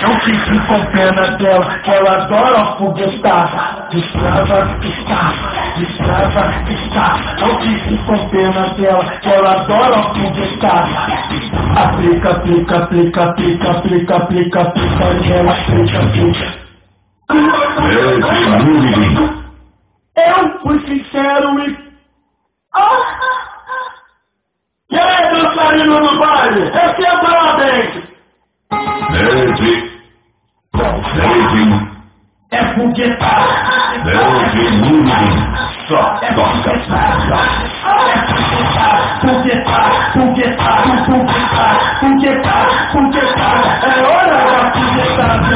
Não fique com pena dela, ela adora foguetada. Destrava, não fique com pena dela, ela adora foguetada. Aplica nela, Eu fui sincero e... E aí, dançarino no baile, receba parabéns! É foguetada. Só toca. É hora da foguetada.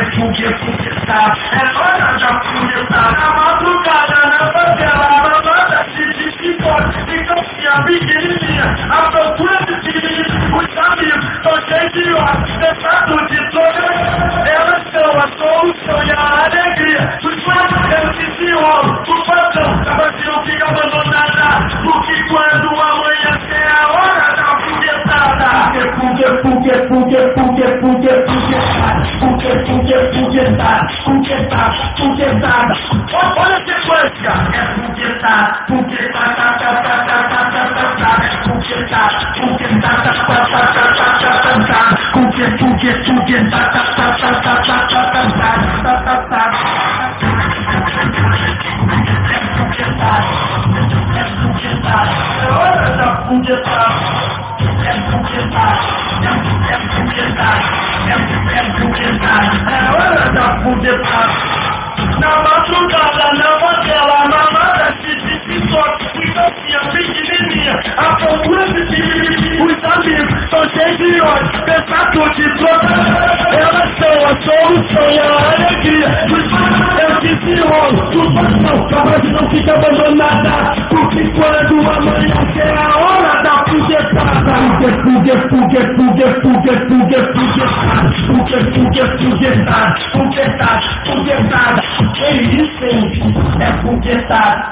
É hora da foguetada. Na madrugada, na favela, na banda de psicote, de calcinha pequenininha, a procura de time, os amigos são cheios de ódio, tentado de todas. Elas são a solução e a alegria dos fãs, eu te enrolo, o patrão, a base não fica abandonada, porque quando amanhecer é a hora da foguetada. Olha a sequência, é foguetada, na madrugada, na favela, na mata de psicote, de calcinha pequenininha, a procura de time, os amigos são cheios de ódio, tentado de troca. Elas são a solução e a alegria dos fãs, eu te enrolo, o patrão, a base não fica abandonada, porque quando amanhecer é a hora da foguetada. Foguetada. Que isso, hein? É foguetada.